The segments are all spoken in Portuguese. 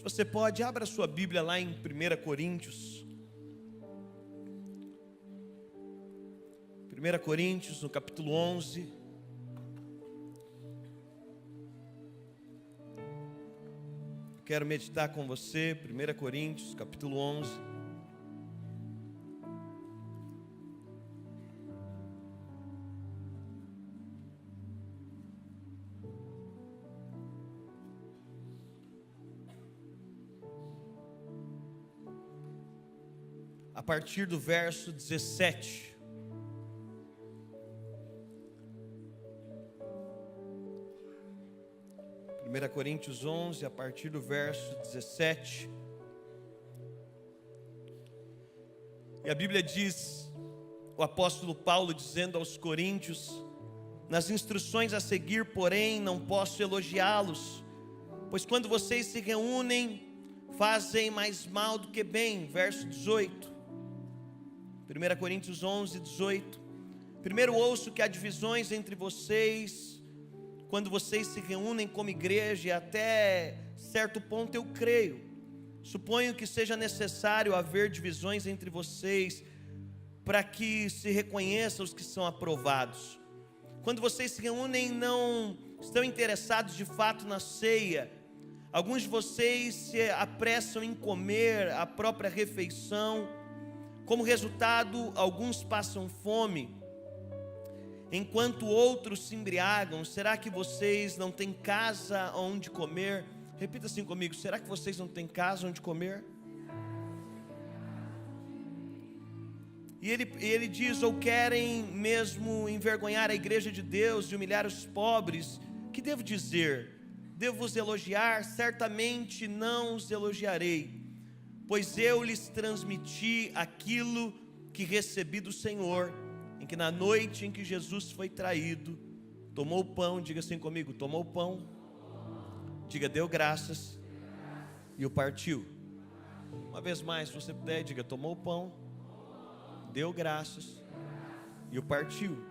você pode, abra sua Bíblia lá em 1 Coríntios. 1 Coríntios, no capítulo 11. Quero meditar com você, 1 Coríntios, capítulo 11. A partir do verso 17. Primeira Coríntios 11, a partir do verso 17. E a Bíblia diz, o apóstolo Paulo dizendo aos coríntios: nas instruções a seguir, porém, não posso elogiá-los, pois quando vocês se reúnem, fazem mais mal do que bem. Verso 18. 1 Coríntios 11, 18. Primeiro ouço que há divisões entre vocês, quando vocês se reúnem como igreja, e até certo ponto eu creio. Suponho que seja necessário haver divisões entre vocês, para que se reconheçam os que são aprovados. Quando vocês se reúnem, não estão interessados de fato na ceia. Alguns de vocês se apressam em comer a própria refeição. Como resultado, alguns passam fome, enquanto outros se embriagam. Será que vocês não têm casa onde comer? Repita assim comigo: será que vocês não têm casa onde comer? E ele diz: ou querem mesmo envergonhar a igreja de Deus e humilhar os pobres? Que devo dizer? Devo vos elogiar? Certamente não os elogiarei, pois eu lhes transmiti aquilo que recebi do Senhor, em que na noite em que Jesus foi traído, tomou o pão. Diga assim comigo: tomou o pão. Diga: deu graças e o partiu. Uma vez mais, se você puder, diga: tomou o pão, deu graças e o partiu.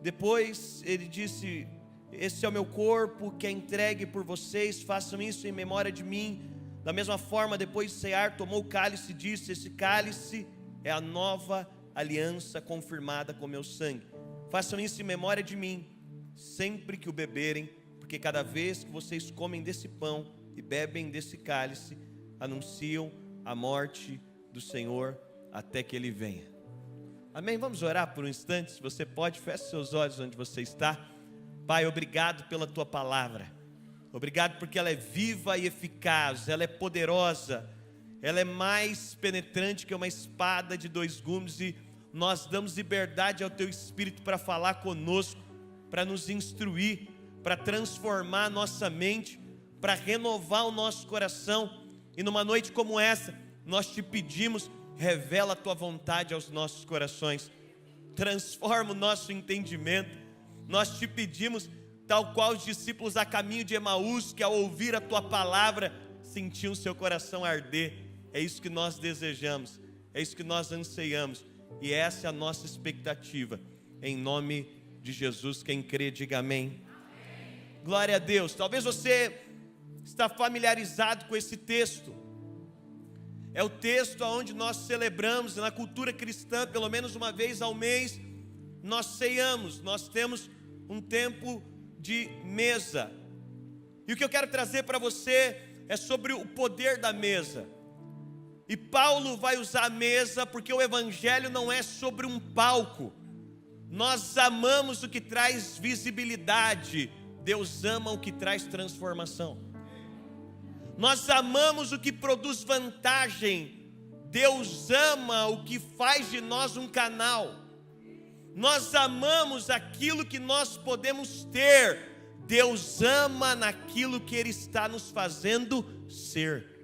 Depois ele disse: esse é o meu corpo que é entregue por vocês, façam isso em memória de mim. Da mesma forma, depois de cear, tomou o cálice e disse: esse cálice é a nova aliança confirmada com meu sangue. Façam isso em memória de mim, sempre que o beberem, porque cada vez que vocês comem desse pão e bebem desse cálice, anunciam a morte do Senhor até que Ele venha. Amém? Vamos orar por um instante, se você pode, feche seus olhos onde você está. Pai, obrigado pela Tua palavra. Obrigado porque ela é viva e eficaz, ela é poderosa, ela é mais penetrante que uma espada de 2 gumes, e nós damos liberdade ao Teu Espírito para falar conosco, para nos instruir, para transformar a nossa mente, para renovar o nosso coração. E numa noite como essa, nós te pedimos: revela a Tua vontade aos nossos corações, transforma o nosso entendimento. Nós te pedimos, tal qual os discípulos a caminho de Emaús, que ao ouvir a Tua palavra, sentiam seu coração arder. É isso que nós desejamos, é isso que nós anseiamos, e essa é a nossa expectativa. Em nome de Jesus, quem crê, diga amém. Amém. Glória a Deus. Talvez você está familiarizado com esse texto. É o texto onde nós celebramos, na cultura cristã, pelo menos uma vez ao mês, nós ceiamos, nós temos um tempo de mesa. E o que eu quero trazer para você é sobre o poder da mesa. E Paulo vai usar a mesa porque o evangelho não é sobre um palco. Nós amamos o que traz visibilidade, Deus ama o que traz transformação. Nós amamos o que produz vantagem, Deus ama o que faz de nós um canal. Nós amamos aquilo que nós podemos ter, Deus ama naquilo que Ele está nos fazendo ser.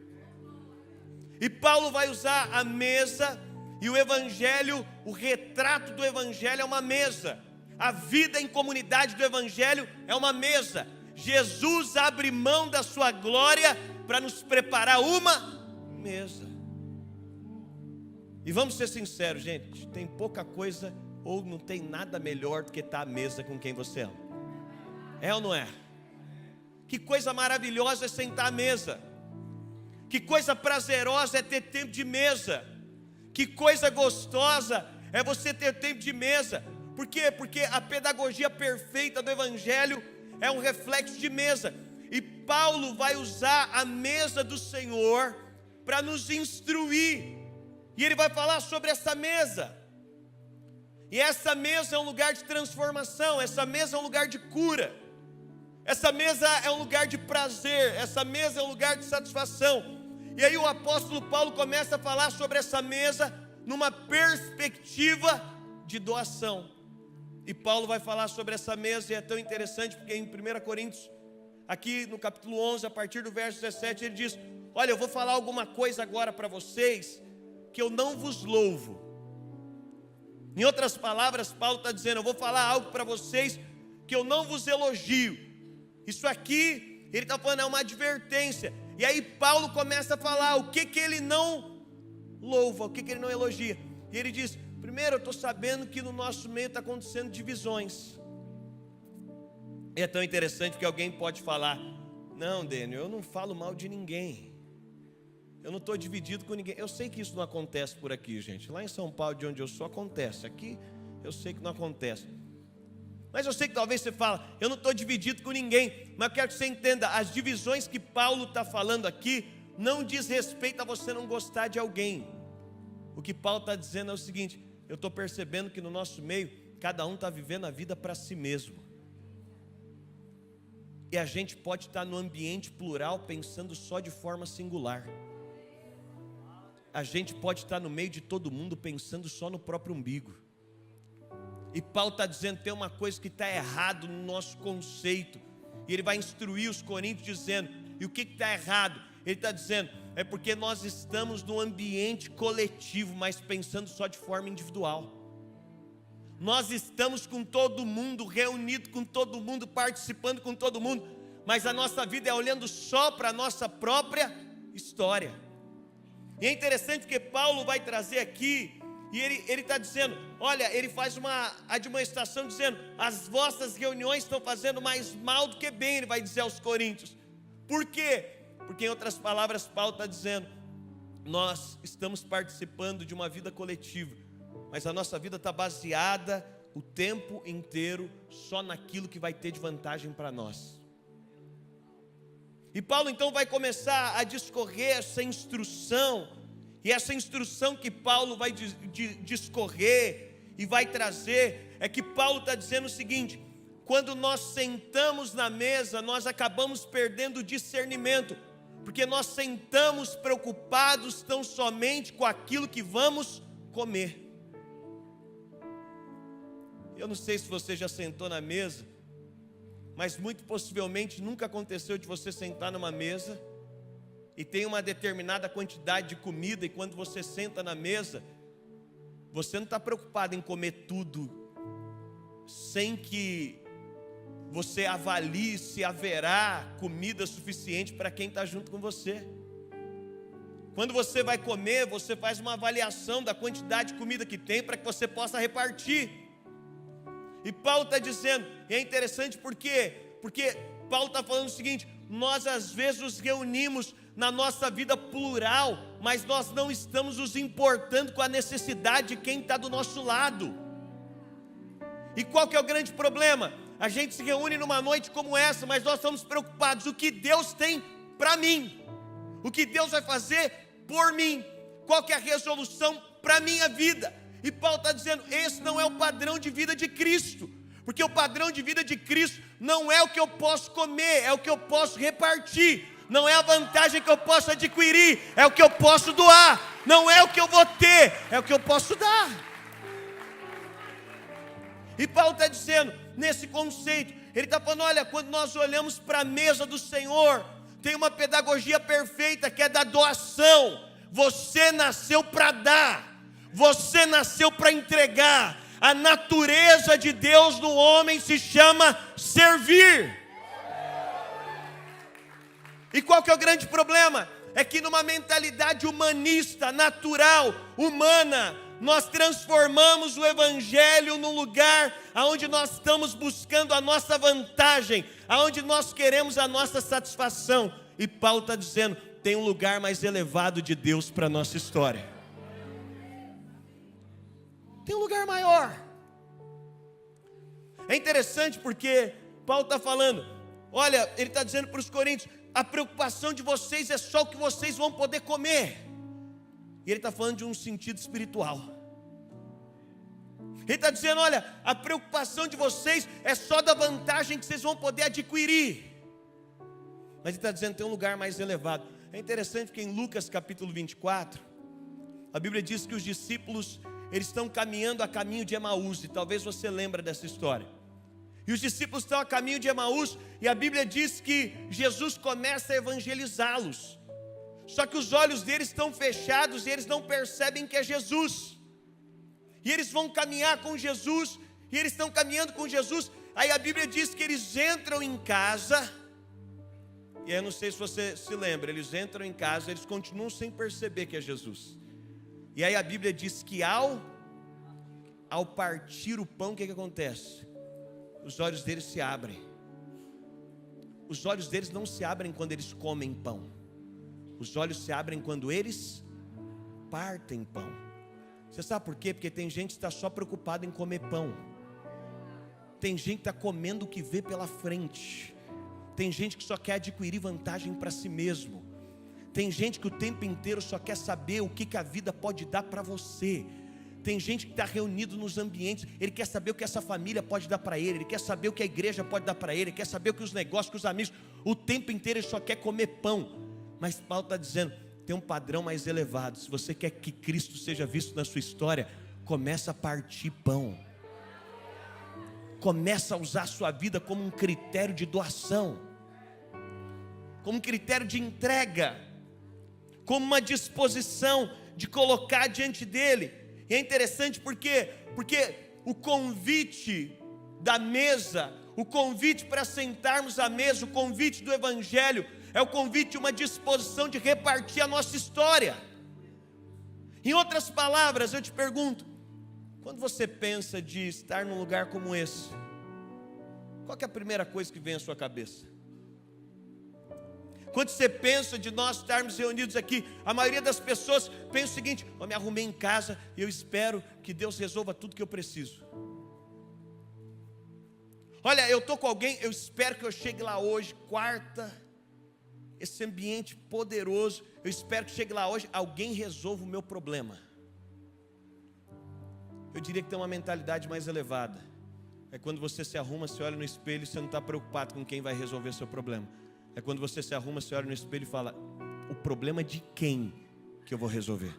E Paulo vai usar a mesa, e o evangelho, o retrato do evangelho é uma mesa. A vida em comunidade do evangelho é uma mesa. Jesus abre mão da sua glória para nos preparar uma mesa. E vamos ser sinceros, gente, tem pouca coisa ou não tem nada melhor do que estar à mesa com quem você ama. É ou não é? Que coisa maravilhosa é sentar à mesa. Que coisa prazerosa é ter tempo de mesa. Que coisa gostosa é você ter tempo de mesa. Por quê? Porque a pedagogia perfeita do Evangelho é um reflexo de mesa. E Paulo vai usar a mesa do Senhor para nos instruir. E ele vai falar sobre essa mesa. E essa mesa é um lugar de transformação. Essa mesa é um lugar de cura. Essa mesa é um lugar de prazer. Essa mesa é um lugar de satisfação. E aí o apóstolo Paulo começa a falar sobre essa mesa numa perspectiva de doação. E Paulo vai falar sobre essa mesa, e é tão interessante porque em 1 Coríntios, aqui no capítulo 11, a partir do verso 17, ele diz: olha, eu vou falar alguma coisa agora para vocês que eu não vos louvo. Em outras palavras, Paulo está dizendo: eu vou falar algo para vocês que eu não vos elogio. Isso aqui, ele está falando, é uma advertência. E aí Paulo começa a falar o que ele não louva, o que ele não elogia. E ele diz: primeiro, eu estou sabendo que no nosso meio está acontecendo divisões. E é tão interessante que alguém pode falar: não, Daniel, eu não falo mal de ninguém, eu não estou dividido com ninguém. Eu sei que isso não acontece por aqui, gente. Lá em São Paulo, de onde eu sou, acontece. Aqui eu sei que não acontece. Mas eu sei que talvez você fala: eu não estou dividido com ninguém. Mas eu quero que você entenda, as divisões que Paulo está falando aqui não diz respeito a você não gostar de alguém. O que Paulo está dizendo é o seguinte: eu estou percebendo que no nosso meio, cada um está vivendo a vida para si mesmo. E a gente pode estar no ambiente plural pensando só de forma singular. A gente pode estar no meio de todo mundo pensando só no próprio umbigo. E Paulo está dizendo: tem uma coisa que está errado no nosso conceito. E ele vai instruir os coríntios dizendo: e o que está errado? Ele está dizendo: é porque nós estamos num ambiente coletivo, mas pensando só de forma individual. Nós estamos com todo mundo, reunido com todo mundo, participando com todo mundo, mas a nossa vida é olhando só para a nossa própria história. E é interessante porque Paulo vai trazer aqui, e ele está dizendo, olha, ele faz uma admoestação dizendo: as vossas reuniões estão fazendo mais mal do que bem, ele vai dizer aos coríntios. Por quê? Porque, em outras palavras, Paulo está dizendo: nós estamos participando de uma vida coletiva, mas a nossa vida está baseada o tempo inteiro só naquilo que vai ter de vantagem para nós. E Paulo então vai começar a discorrer essa instrução, e essa instrução que Paulo vai discorrer e vai trazer, é que Paulo está dizendo o seguinte: quando nós sentamos na mesa, nós acabamos perdendo o discernimento, porque nós sentamos preocupados tão somente com aquilo que vamos comer. Eu não sei se você já sentou na mesa, mas muito possivelmente nunca aconteceu de você sentar numa mesa e tem uma determinada quantidade de comida, e quando você senta na mesa, você não está preocupado em comer tudo, sem que você avalie se haverá comida suficiente para quem está junto com você. Quando você vai comer, você faz uma avaliação da quantidade de comida que tem, para que você possa repartir. E Paulo está dizendo, e é interessante porque Paulo está falando o seguinte: nós às vezes nos reunimos na nossa vida plural, mas nós não estamos nos importando com a necessidade de quem está do nosso lado. E qual que é o grande problema? A gente se reúne numa noite como essa, mas nós estamos preocupados: o que Deus tem para mim, o que Deus vai fazer por mim, qual que é a resolução para a minha vida. E Paulo está dizendo, esse não é o padrão de vida de Cristo, porque o padrão de vida de Cristo não é o que eu posso comer, é o que eu posso repartir, não é a vantagem que eu posso adquirir, é o que eu posso doar, não é o que eu vou ter, é o que eu posso dar. E Paulo está dizendo, nesse conceito, ele está falando, olha, quando nós olhamos para a mesa do Senhor, tem uma pedagogia perfeita que é da doação. Você nasceu para dar, você nasceu para entregar. A natureza de Deus no homem se chama servir. E qual que é o grande problema? É que numa mentalidade humanista, natural, humana, nós transformamos o Evangelho num lugar onde nós estamos buscando a nossa vantagem, onde nós queremos a nossa satisfação. E Paulo está dizendo, tem um lugar mais elevado de Deus para a nossa história. Tem um lugar maior. É interessante porque Paulo está falando, olha, ele está dizendo para os coríntios, a preocupação de vocês é só o que vocês vão poder comer. E ele está falando de um sentido espiritual. Ele está dizendo, olha, a preocupação de vocês é só da vantagem que vocês vão poder adquirir. Mas ele está dizendo que tem um lugar mais elevado. É interessante porque em Lucas capítulo 24, a Bíblia diz que os discípulos, eles estão caminhando a caminho de Emaús, e talvez você lembre dessa história. E os discípulos estão a caminho de Emaús, e a Bíblia diz que Jesus começa a evangelizá-los. Só que os olhos deles estão fechados e eles não percebem que é Jesus. E eles vão caminhar com Jesus, e eles estão caminhando com Jesus. Aí a Bíblia diz que eles entram em casa, e aí eu não sei se você se lembra, eles entram em casa, eles continuam sem perceber que é Jesus. E aí a Bíblia diz que ao partir o pão, o que acontece? Os olhos deles se abrem. Os olhos deles não se abrem quando eles comem pão. Os olhos se abrem quando eles partem pão. Você sabe por quê? Porque tem gente que está só preocupada em comer pão. Tem gente que está comendo o que vê pela frente. Tem gente que só quer adquirir vantagem para si mesmo. Tem gente que o tempo inteiro só quer saber o que a vida pode dar para você. Tem gente que está reunido nos ambientes, ele quer saber o que essa família pode dar para ele, ele quer saber o que a igreja pode dar para ele quer saber o que os negócios, que os amigos, o tempo inteiro ele só quer comer pão. Mas Paulo está dizendo, tem um padrão mais elevado. Se você quer que Cristo seja visto na sua história, começa a partir pão. Começa a usar a sua vida como um critério de doação, como um critério de entrega, como uma disposição de colocar diante dele. E é interessante porque o convite da mesa, o convite para sentarmos à mesa, o convite do Evangelho, é o convite de uma disposição de repartir a nossa história. Em outras palavras, eu te pergunto, quando você pensa de estar num lugar como esse, qual que é a primeira coisa que vem à sua cabeça? Quando você pensa de nós estarmos reunidos aqui, a maioria das pessoas pensa o seguinte, eu me arrumei em casa e eu espero que Deus resolva tudo que eu preciso. Olha, eu estou com alguém, eu espero que eu chegue lá hoje, quarta, esse ambiente poderoso, eu espero que chegue lá hoje, alguém resolva o meu problema. Eu diria que tem uma mentalidade mais elevada. É quando você se arruma, você olha no espelho e você não está preocupado com quem vai resolver seu problema. É quando você se arruma, você olha no espelho e fala, o problema de quem que eu vou resolver?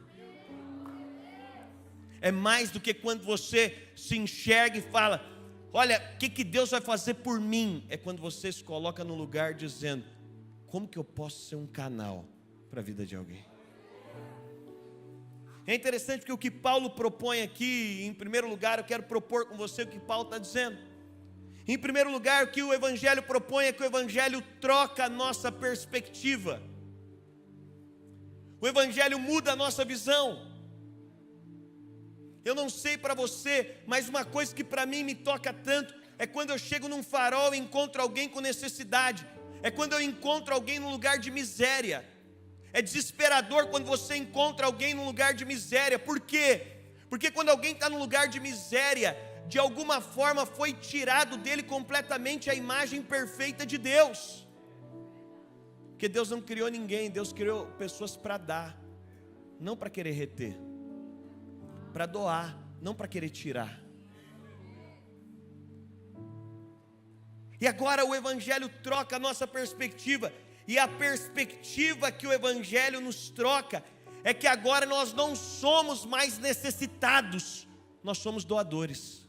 É mais do que quando você se enxerga e fala, olha, o que Deus vai fazer por mim? É quando você se coloca no lugar dizendo, como que eu posso ser um canal para a vida de alguém? É interessante porque o que Paulo propõe aqui, em primeiro lugar, eu quero propor com você o que Paulo está dizendo. Em primeiro lugar, o que o Evangelho propõe é que o Evangelho troca a nossa perspectiva. O Evangelho muda a nossa visão. Eu não sei para você, mas uma coisa que para mim me toca tanto é quando eu chego num farol e encontro alguém com necessidade. É quando eu encontro alguém num lugar de miséria. É desesperador quando você encontra alguém num lugar de miséria. Por quê? Porque quando alguém está num lugar de miséria, de alguma forma foi tirado dele completamente a imagem perfeita de Deus. Porque Deus não criou ninguém, Deus criou pessoas para dar, não para querer reter, para doar, não para querer tirar. E agora o Evangelho troca a nossa perspectiva, e a perspectiva que o Evangelho nos troca é que agora nós não somos mais necessitados, nós somos doadores.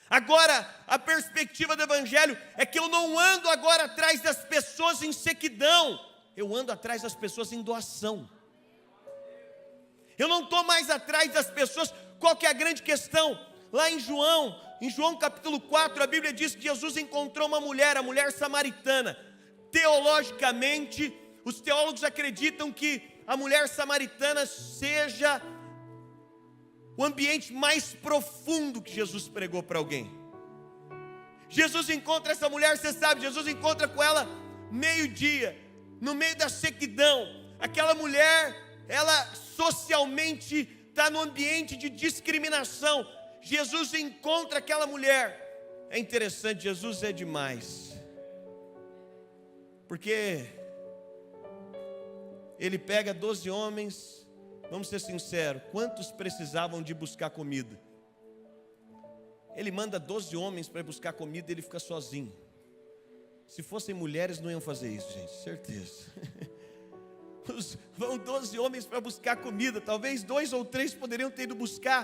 Agora, a perspectiva do Evangelho é que eu não ando agora atrás das pessoas em sequidão, eu ando atrás das pessoas em doação. Eu não estou mais atrás das pessoas. Qual que é a grande questão? Lá em João capítulo 4, a Bíblia diz que Jesus encontrou uma mulher, a mulher samaritana. Teologicamente, os teólogos acreditam que a mulher samaritana seja o ambiente mais profundo que Jesus pregou para alguém. Jesus encontra essa mulher, você sabe, Jesus encontra com ela meio-dia. no meio da sequidão. Aquela mulher, ela socialmente está no ambiente de discriminação. Jesus encontra aquela mulher. É interessante, Jesus é demais. Porque ele pega 12 homens, vamos ser sinceros, quantos precisavam de buscar comida? Ele manda 12 homens para buscar comida e ele fica sozinho. Se fossem mulheres não iam fazer isso, gente, certeza. Vão 12 homens para buscar comida, talvez 2 ou 3 poderiam ter ido buscar,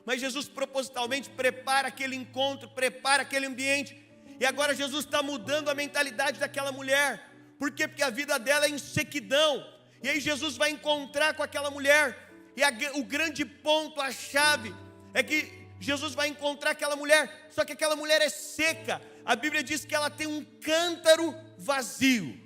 mas Jesus propositalmente prepara aquele encontro, prepara aquele ambiente, e agora Jesus está mudando a mentalidade daquela mulher. Por quê? Porque a vida dela é em sequidão, e aí Jesus vai encontrar com aquela mulher, e o grande ponto, a chave, é que Jesus vai encontrar aquela mulher, só que aquela mulher é seca. A Bíblia diz que ela tem um cântaro vazio.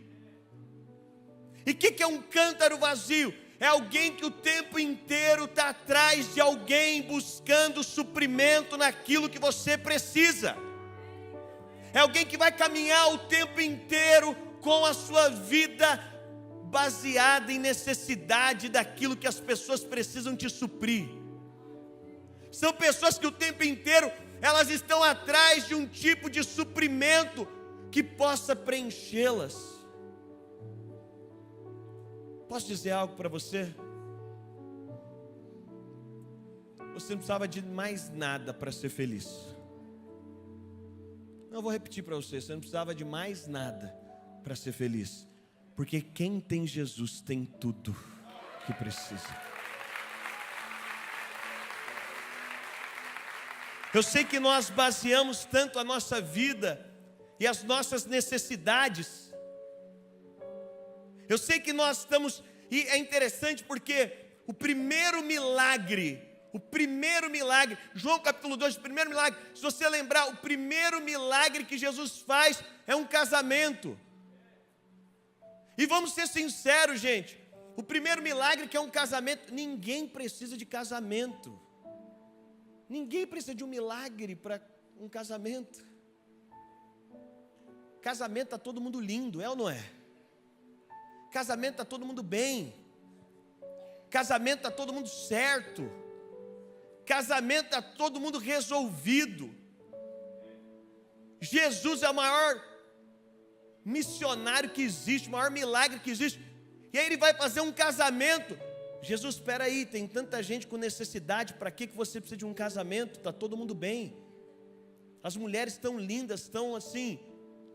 E o que é um cântaro vazio? É alguém que o tempo inteiro está atrás de alguém buscando suprimento naquilo que você precisa. É alguém que vai caminhar o tempo inteiro com a sua vida baseada em necessidade daquilo que as pessoas precisam te suprir. São pessoas que o tempo inteiro elas estão atrás de um tipo de suprimento que possa preenchê-las. Posso dizer algo para você? Você não precisava de mais nada para ser feliz. Não, eu vou repetir para você. Você não precisava de mais nada para ser feliz. Porque quem tem Jesus tem tudo que precisa. Eu sei que nós baseamos tanto a nossa vida e as nossas necessidades. Eu sei que nós estamos, e é interessante porque o primeiro milagre, João capítulo 2, o primeiro milagre, se você lembrar, o primeiro milagre que Jesus faz é um casamento. E vamos ser sinceros, gente, o primeiro milagre que é um casamento, ninguém precisa de casamento. Ninguém precisa de um milagre para um casamento. Casamento está todo mundo lindo, é ou não é? Casamento está todo mundo bem. Casamento está todo mundo certo. Casamento está todo mundo resolvido. Jesus é o maior missionário que existe, o maior milagre que existe. E aí ele vai fazer um casamento. Jesus, espera aí, tem tanta gente com necessidade, para que você precisa de um casamento? Está todo mundo bem. As mulheres estão lindas, estão assim,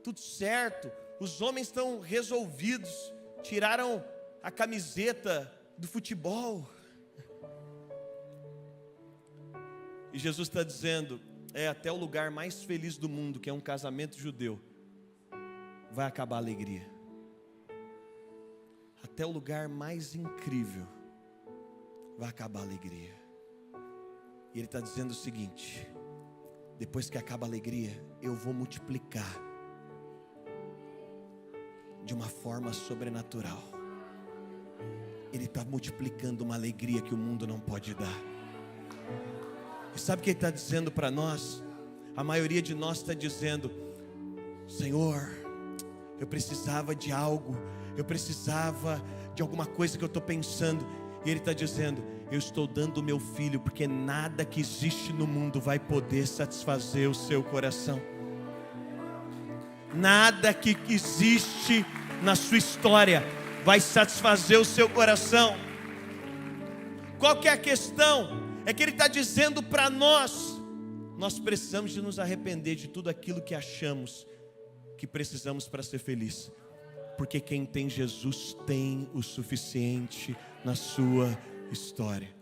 tudo certo. Os homens estão resolvidos, tiraram a camiseta do futebol. E Jesus está dizendo, até o lugar mais feliz do mundo, que é um casamento judeu, vai acabar a alegria. Até o lugar mais incrível vai acabar a alegria. E ele está dizendo o seguinte: depois que acaba a alegria, eu vou multiplicar de uma forma sobrenatural. Ele está multiplicando uma alegria que o mundo não pode dar. E sabe o que ele está dizendo para nós? A maioria de nós está dizendo: Senhor, eu precisava de algo, eu precisava de alguma coisa que eu estou pensando. E ele está dizendo: eu estou dando o meu filho, porque nada que existe no mundo vai poder satisfazer o seu coração. Nada que existe na sua história vai satisfazer o seu coração. Qual que é a questão? É que ele está dizendo para nós precisamos de nos arrepender de tudo aquilo que achamos que precisamos para ser feliz. Porque quem tem Jesus tem o suficiente na sua história.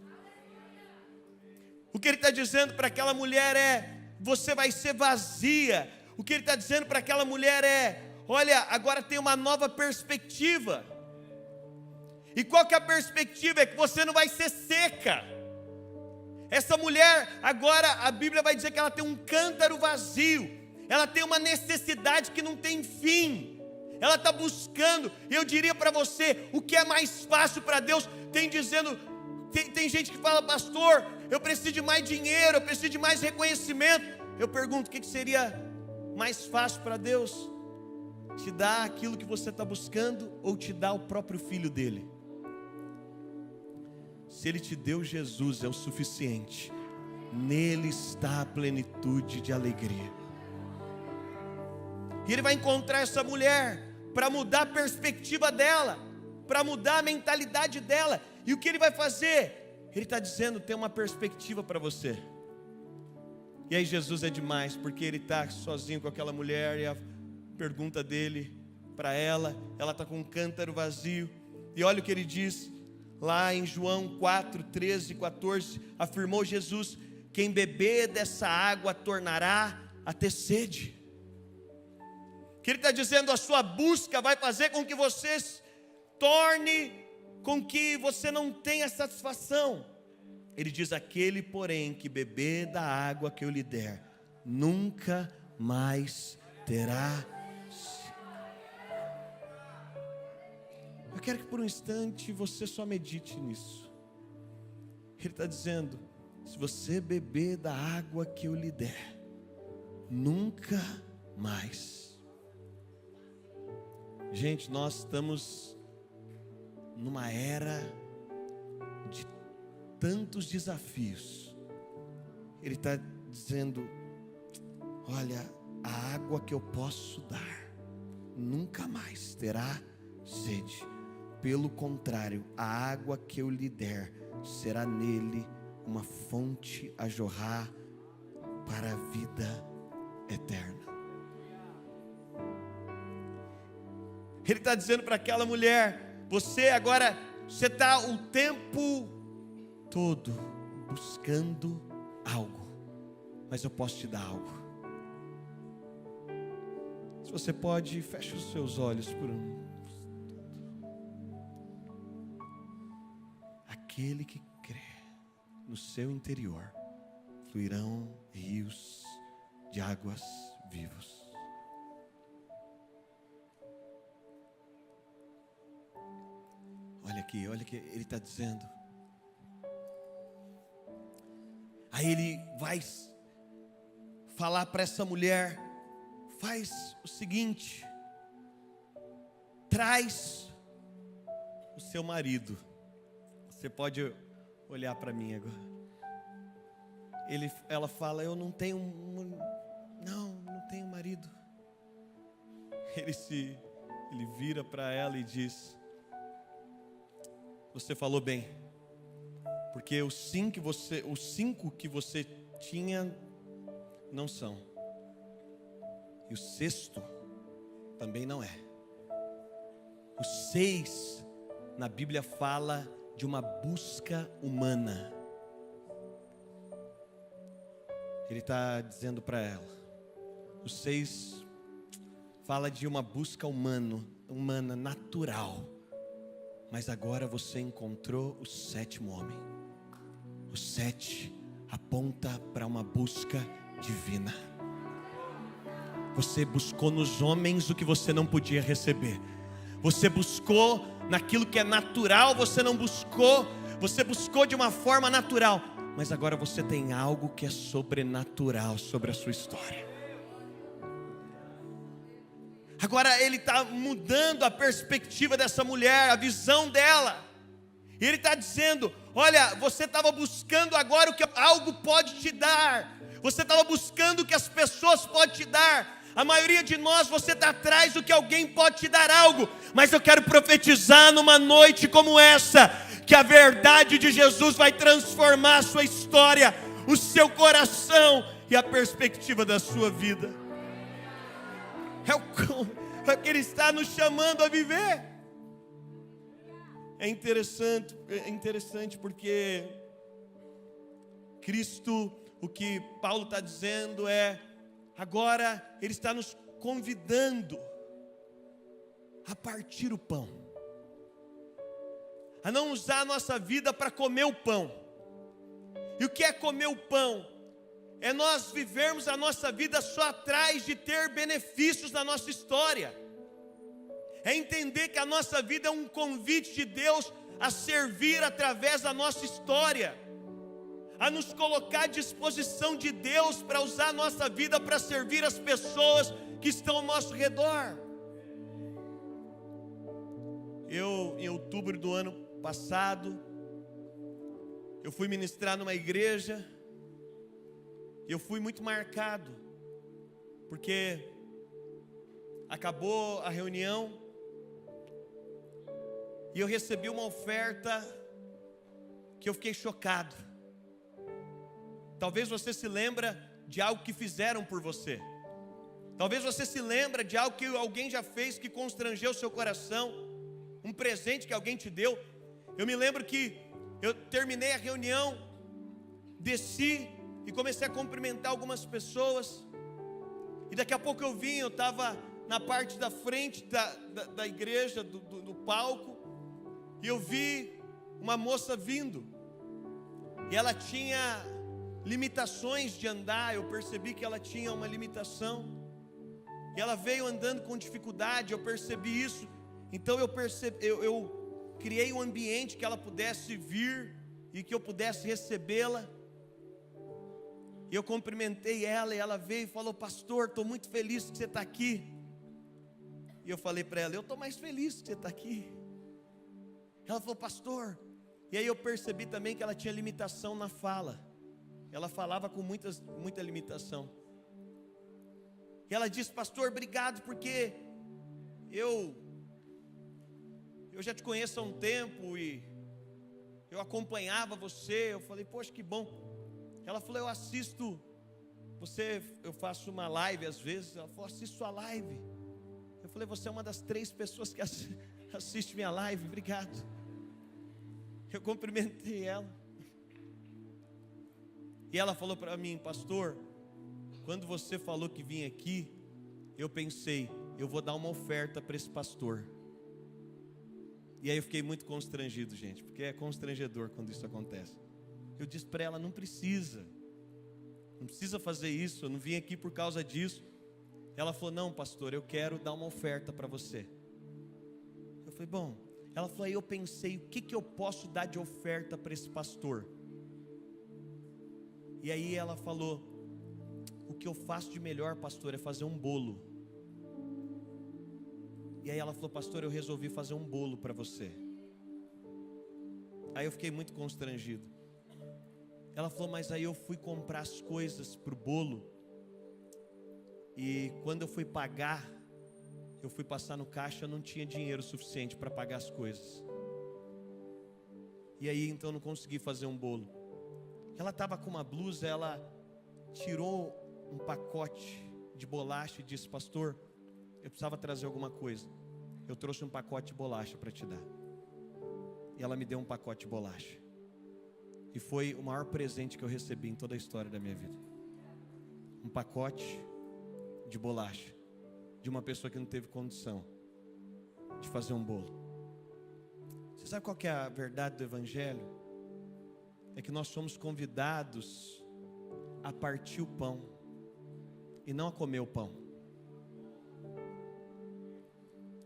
O que ele está dizendo para aquela mulher é: você vai ser vazia. O que ele está dizendo para aquela mulher é: olha, agora tem uma nova perspectiva. E qual que é a perspectiva? É que você não vai ser seca. Essa mulher, agora a Bíblia vai dizer que ela tem um cântaro vazio. Ela tem uma necessidade que não tem fim. Ela está buscando. E eu diria para você, o que é mais fácil para Deus? Tem gente que fala: pastor, eu preciso de mais dinheiro, eu preciso de mais reconhecimento. Eu pergunto, o que seria mais fácil para Deus? te dá aquilo que você está buscando ou te dá o próprio filho dele? Se ele te deu Jesus, é o suficiente. Nele está a plenitude de alegria. E ele vai encontrar essa mulher para mudar a perspectiva dela, para mudar a mentalidade dela. E o que ele vai fazer? Ele está dizendo: tem uma perspectiva para você. E aí Jesus é demais, porque ele está sozinho com aquela mulher, e a pergunta dele para ela está com um cântaro vazio. E olha o que ele diz lá em João 4, 13 e 14. Afirmou Jesus: quem beber dessa água tornará a ter sede. Que ele está dizendo: a sua busca vai fazer com que você torne, com que você não tenha satisfação. Ele diz: aquele porém que beber da água que eu lhe der, nunca mais terá. Eu quero que por um instante você só medite nisso. Ele está dizendo: se você beber da água que eu lhe der, nunca mais. Gente, nós estamos numa era de tantos desafios. Ele está dizendo: olha, a água que eu posso dar, nunca mais terá sede. Pelo contrário, a água que eu lhe der será nele uma fonte a jorrar para a vida eterna. Ele está dizendo para aquela mulher: você está o tempo todo buscando algo, mas eu posso te dar algo. Se você pode, feche os seus olhos por um. Aquele que crê, no seu interior fluirão rios de águas vivas. Olha que ele está dizendo. Aí ele vai falar para essa mulher: faz o seguinte, traz o seu marido. Você pode olhar para mim agora. Ela fala: eu não tenho marido. Ele vira para ela e diz: você falou bem, porque os cinco que você tinha não são, e o sexto também não é. Os 6 na Bíblia fala de uma busca humana. Ele está dizendo para ela: os 6 fala de uma busca humana, natural. Mas agora você encontrou o 7º homem. O 7 aponta para uma busca divina. Você buscou nos homens o que você não podia receber. Você buscou naquilo que é natural, você buscou de uma forma natural. Mas agora você tem algo que é sobrenatural sobre a sua história. Agora ele está mudando a perspectiva dessa mulher, a visão dela. E ele está dizendo: olha, você estava buscando agora o que algo pode te dar. Você estava buscando o que as pessoas podem te dar. A maioria de nós, você está atrás do que alguém pode te dar algo. Mas eu quero profetizar numa noite como essa, que a verdade de Jesus vai transformar a sua história, o seu coração e a perspectiva da sua vida. É o que Ele está nos chamando a viver. É interessante porque Cristo, o que Paulo está dizendo é, agora Ele está nos convidando a partir o pão, a não usar a nossa vida para comer o pão. E o que é comer o pão? É nós vivermos a nossa vida só atrás de ter benefícios na nossa história. É entender que a nossa vida é um convite de Deus a servir através da nossa história, a nos colocar à disposição de Deus para usar a nossa vida para servir as pessoas que estão ao nosso redor. em outubro do ano passado, eu fui ministrar numa igreja, e eu fui muito marcado, porque acabou a reunião, e eu recebi uma oferta, que eu fiquei chocado. Talvez você se lembra de algo que fizeram por você. Talvez você se lembra de algo que alguém já fez que constrangeu o seu coração, um presente que alguém te deu. Eu me lembro que eu terminei a reunião, desci e comecei a cumprimentar algumas pessoas, e daqui a pouco eu estava na parte da frente da igreja, do palco, e eu vi uma moça vindo, e ela tinha limitações de andar. Eu percebi que ela tinha uma limitação, e ela veio andando com dificuldade, eu percebi isso. Então eu criei um ambiente que ela pudesse vir, e que eu pudesse recebê-la, e eu cumprimentei ela, e ela veio e falou: pastor, estou muito feliz que você está aqui. E eu falei para ela: eu estou mais feliz que você está aqui. Ela falou: pastor. E aí eu percebi também que ela tinha limitação na fala, ela falava com muita limitação. E ela disse: pastor, obrigado, porque eu já te conheço há um tempo, e eu acompanhava você. Eu falei: poxa, que bom. Ela falou: eu assisto você, eu faço uma live às vezes. Ela falou: assisto sua live. Eu falei: você é uma das 3 pessoas que assiste minha live, obrigado. Eu cumprimentei ela, e ela falou para mim: pastor, quando você falou que vinha aqui, eu pensei, eu vou dar uma oferta para esse pastor. E aí eu fiquei muito constrangido, gente, porque é constrangedor quando isso acontece. Eu disse para ela: não precisa fazer isso, eu não vim aqui por causa disso. Ela falou: não, pastor, eu quero dar uma oferta para você. Eu falei: bom. Ela falou: aí eu pensei, o que eu posso dar de oferta para esse pastor? E aí ela falou: o que eu faço de melhor, pastor, é fazer um bolo. E aí ela falou: pastor, eu resolvi fazer um bolo para você. Aí eu fiquei muito constrangido. Ela falou: mas aí eu fui comprar as coisas para o bolo, e quando eu fui pagar, eu fui passar no caixa, eu não tinha dinheiro suficiente para pagar as coisas. E aí então eu não consegui fazer um bolo. Ela estava com uma blusa, ela tirou um pacote de bolacha e disse: pastor, eu precisava trazer alguma coisa. Eu trouxe um pacote de bolacha para te dar. E ela me deu um pacote de bolacha. E foi o maior presente que eu recebi em toda a história da minha vida. Um pacote de bolacha, de uma pessoa que não teve condição de fazer um bolo. Você sabe qual que é a verdade do Evangelho? É que nós somos convidados a partir o pão, e não a comer o pão.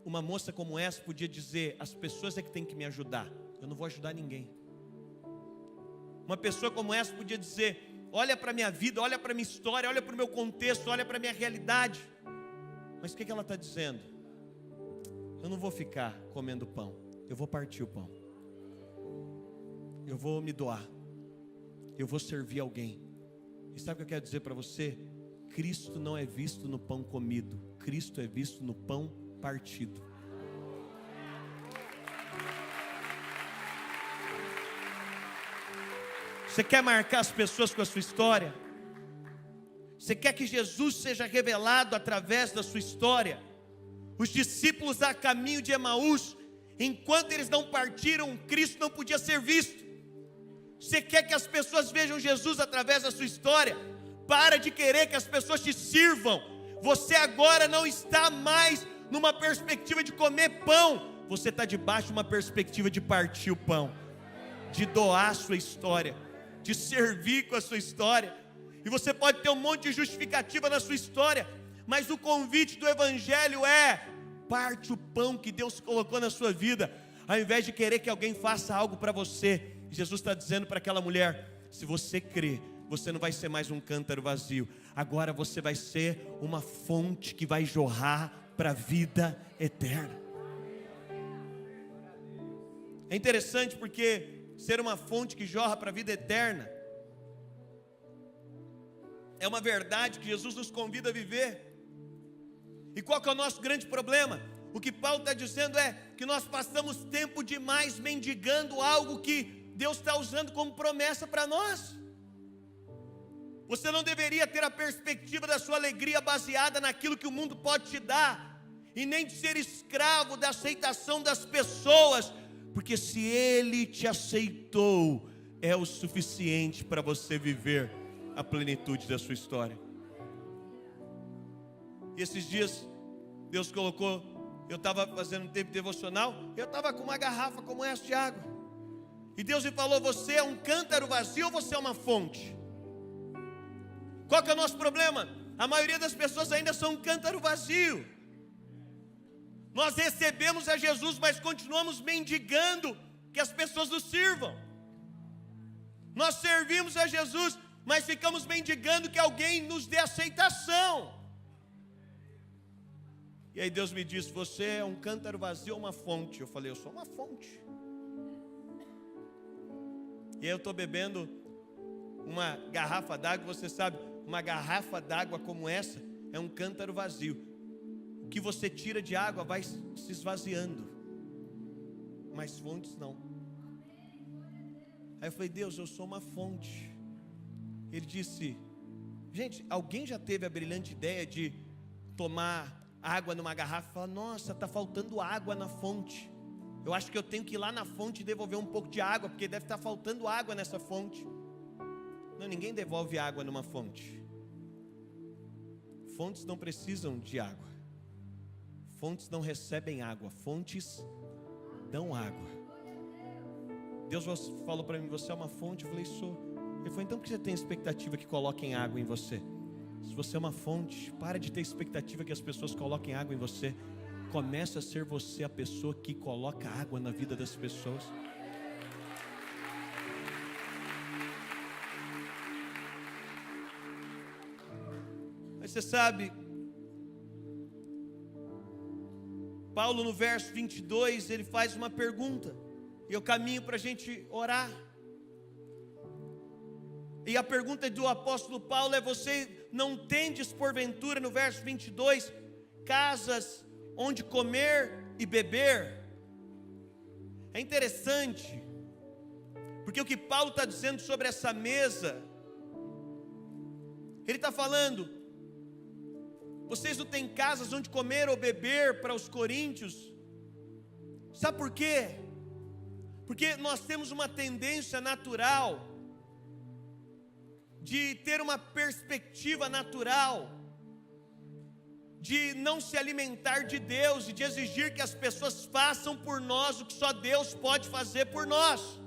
Uma moça como essa podia dizer: as pessoas é que têm que me ajudar, eu não vou ajudar ninguém. Uma pessoa como essa podia dizer: olha para a minha vida, olha para a minha história, olha para o meu contexto, olha para a minha realidade. Mas o que ela está dizendo? Eu não vou ficar comendo pão, eu vou partir o pão, eu vou me doar, eu vou servir alguém. E sabe o que eu quero dizer para você? Cristo não é visto no pão comido, Cristo é visto no pão partido. Você quer marcar as pessoas com a sua história? Você quer que Jesus seja revelado através da sua história? Os discípulos a caminho de Emaús, enquanto eles não partiram, Cristo não podia ser visto. Você quer que as pessoas vejam Jesus através da sua história? Para de querer que as pessoas te sirvam. Você agora não está mais numa perspectiva de comer pão, você está debaixo de uma perspectiva de partir o pão, de doar a sua história, de servir com a sua história. E você pode ter um monte de justificativa na sua história, mas o convite do Evangelho é: parte o pão que Deus colocou na sua vida, ao invés de querer que alguém faça algo para você. Jesus está dizendo para aquela mulher: se você crer, você não vai ser mais um cântaro vazio, agora você vai ser uma fonte que vai jorrar para a vida eterna. É interessante porque ser uma fonte que jorra para a vida eterna é uma verdade que Jesus nos convida a viver. E qual que é o nosso grande problema? O que Paulo está dizendo é que nós passamos tempo demais mendigando algo que Deus está usando como promessa para nós. Você não deveria ter a perspectiva da sua alegria baseada naquilo que o mundo pode te dar, e nem de ser escravo da aceitação das pessoas, porque se Ele te aceitou, é o suficiente para você viver a plenitude da sua história. E esses dias, Deus colocou, eu estava fazendo um tempo devocional, eu estava com uma garrafa como essa de água, e Deus me falou: você é um cântaro vazio ou você é uma fonte? Qual que é o nosso problema? A maioria das pessoas ainda são um cântaro vazio. Nós recebemos a Jesus, mas continuamos mendigando que as pessoas nos sirvam. Nós servimos a Jesus, mas ficamos mendigando que alguém nos dê aceitação. E aí Deus me disse: você é um cântaro vazio ou uma fonte? Eu falei: eu sou uma fonte. E aí eu estou bebendo uma garrafa d'água. Você sabe, uma garrafa d'água como essa é um cântaro vazio. O que você tira de água vai se esvaziando, mas fontes não. Aí eu falei: Deus, eu sou uma fonte. Ele disse: gente, alguém já teve a brilhante ideia de tomar água numa garrafa e falar: nossa, está faltando água na fonte, eu acho que eu tenho que ir lá na fonte e devolver um pouco de água, porque deve estar faltando água nessa fonte. Não, ninguém devolve água numa fonte. Fontes não precisam de água, fontes não recebem água, fontes dão água. Deus falou para mim: você é uma fonte? Eu falei: sou. Ele falou: então por que você tem expectativa que coloquem água em você? Se você é uma fonte, para de ter expectativa que as pessoas coloquem água em você. Começa a ser você a pessoa que coloca água na vida das pessoas. Mas você sabe, Paulo no verso 22, ele faz uma pergunta, e eu caminho para a gente orar. E a pergunta do apóstolo Paulo é: você não tendes porventura, no verso 22, casas onde comer e beber? É interessante, porque o que Paulo está dizendo sobre essa mesa, ele está falando: vocês não têm casas onde comer ou beber, para os coríntios. Sabe por quê? Porque nós temos uma tendência natural de ter uma perspectiva natural, de não se alimentar de Deus e de exigir que as pessoas façam por nós o que só Deus pode fazer por nós.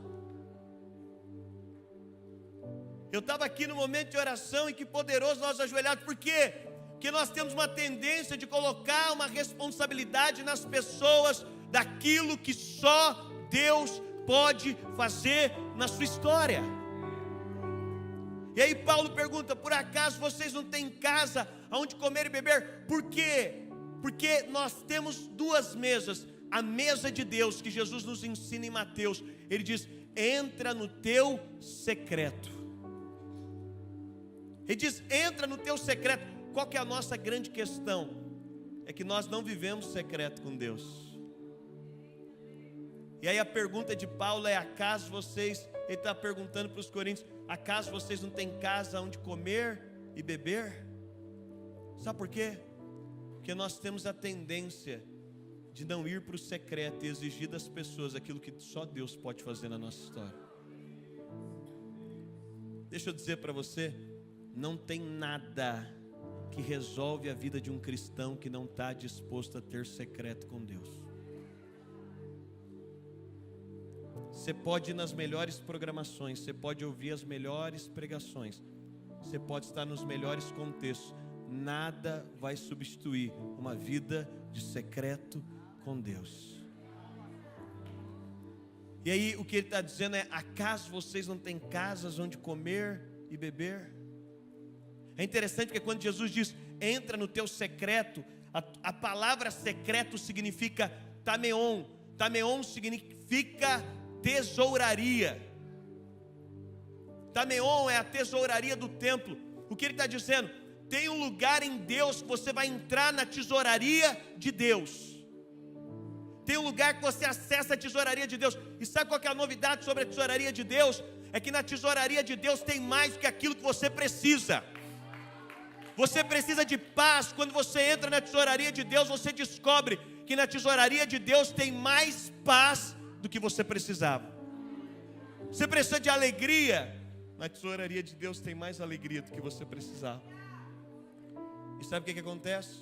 Eu estava aqui no momento de oração, e que poderoso nós ajoelhados. Por quê? Porque nós temos uma tendência de colocar uma responsabilidade nas pessoas daquilo que só Deus pode fazer na sua história. E aí Paulo pergunta: por acaso vocês não têm casa onde comer e beber? Por quê? Porque nós temos duas mesas. A mesa de Deus, que Jesus nos ensina em Mateus. Ele diz: entra no teu secreto. Ele diz: entra no teu secreto. Qual que é a nossa grande questão? É que nós não vivemos secreto com Deus. E aí a pergunta de Paulo é: acaso vocês, ele está perguntando para os coríntios, acaso vocês não têm casa onde comer e beber? Sabe por quê? Porque nós temos a tendência de não ir para o secreto e exigir das pessoas aquilo que só Deus pode fazer na nossa história. Deixa eu dizer para você, não tem nada que resolve a vida de um cristão que não está disposto a ter secreto com Deus. Você pode ir nas melhores programações, você pode ouvir as melhores pregações, você pode estar nos melhores contextos, nada vai substituir uma vida de secreto com Deus. E aí o que ele está dizendo é: acaso vocês não têm casas onde comer e beber? É interessante porque quando Jesus diz: entra no teu secreto, a palavra secreto significa tameon, Tameon significa tesouraria. Tameon é a tesouraria do templo. O que ele está dizendo? Tem um lugar em Deus que você vai entrar na tesouraria de Deus. Tem um lugar que você acessa a tesouraria de Deus. E sabe qual que é a novidade sobre a tesouraria de Deus? É que na tesouraria de Deus tem mais do que aquilo que você precisa. Você precisa de paz. Quando você entra na tesouraria de Deus, você descobre que na tesouraria de Deus tem mais paz do que você precisava. Você precisa de alegria. Na tesouraria de Deus tem mais alegria do que você precisava. E sabe o que acontece?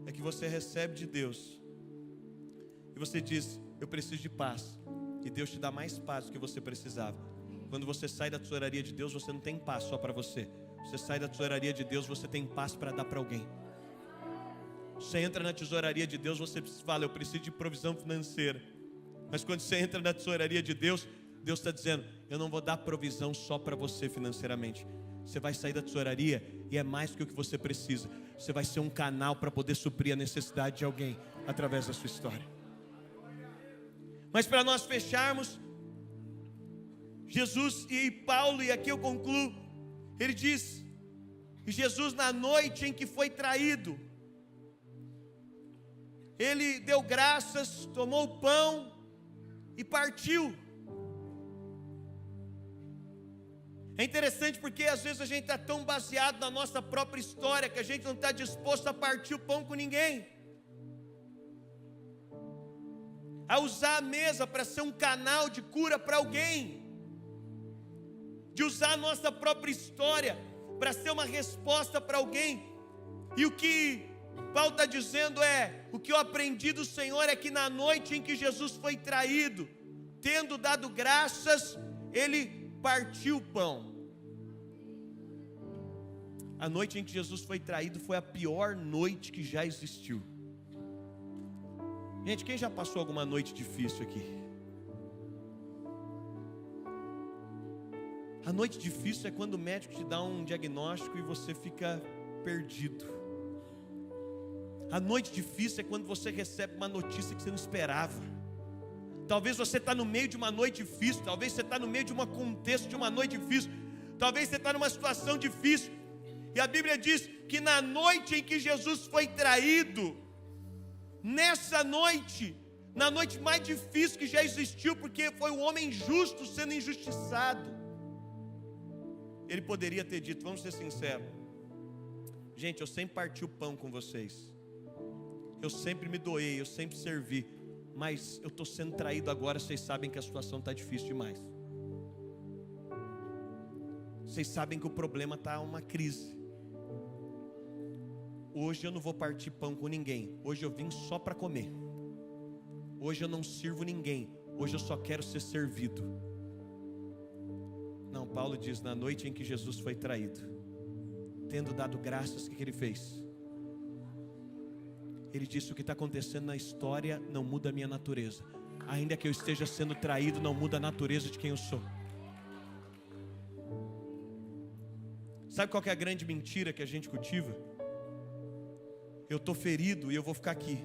É que você recebe de Deus. E você diz, eu preciso de paz. E Deus te dá mais paz do que você precisava. Quando você sai da tesouraria de Deus, você não tem paz só para você. Você sai da tesouraria de Deus, você tem paz para dar para alguém. Você entra na tesouraria de Deus, você fala, eu preciso de provisão financeira. Mas quando você entra na tesouraria de Deus, Deus está dizendo, eu não vou dar provisão só para você financeiramente. Você vai sair da tesouraria e é mais do que o que você precisa. Você vai ser um canal para poder suprir a necessidade de alguém através da sua história. Mas para nós fecharmos, Jesus e Paulo, e aqui eu concluo, ele diz, que Jesus na noite em que foi traído, ele deu graças, tomou o pão e partiu. É interessante porque às vezes a gente está tão baseado na nossa própria história que a gente não está disposto a partir o pão com ninguém, a usar a mesa para ser um canal de cura para alguém, de usar a nossa própria história para ser uma resposta para alguém. E o que Paulo está dizendo é, o que eu aprendi do Senhor é que na noite em que Jesus foi traído, tendo dado graças, ele partiu o pão. A noite em que Jesus foi traído foi a pior noite que já existiu. Gente, quem já passou alguma noite difícil aqui? A noite difícil é quando o médico te dá um diagnóstico e você fica perdido. A noite difícil é quando você recebe uma notícia que você não esperava. Talvez você está no meio de uma noite difícil, talvez você está no meio de um contexto de uma noite difícil, talvez você está numa situação difícil. E a Bíblia diz que na noite em que Jesus foi traído, nessa noite, na noite mais difícil que já existiu, porque foi o homem justo sendo injustiçado, ele poderia ter dito, vamos ser sinceros, gente, eu sempre parti o pão com vocês, eu sempre me doei, eu sempre servi, mas eu estou sendo traído agora, vocês sabem que a situação está difícil demais, vocês sabem que o problema está uma crise. Hoje eu não vou partir pão com ninguém. Hoje eu vim só para comer. Hoje eu não sirvo ninguém. Hoje eu só quero ser servido. Não, Paulo diz, na noite em que Jesus foi traído, tendo dado graças, o que ele fez? Ele disse, o que está acontecendo na história não muda a minha natureza. Ainda que eu esteja sendo traído, não muda a natureza de quem eu sou. Sabe qual que é a grande mentira que a gente cultiva? Eu estou ferido e eu vou ficar aqui.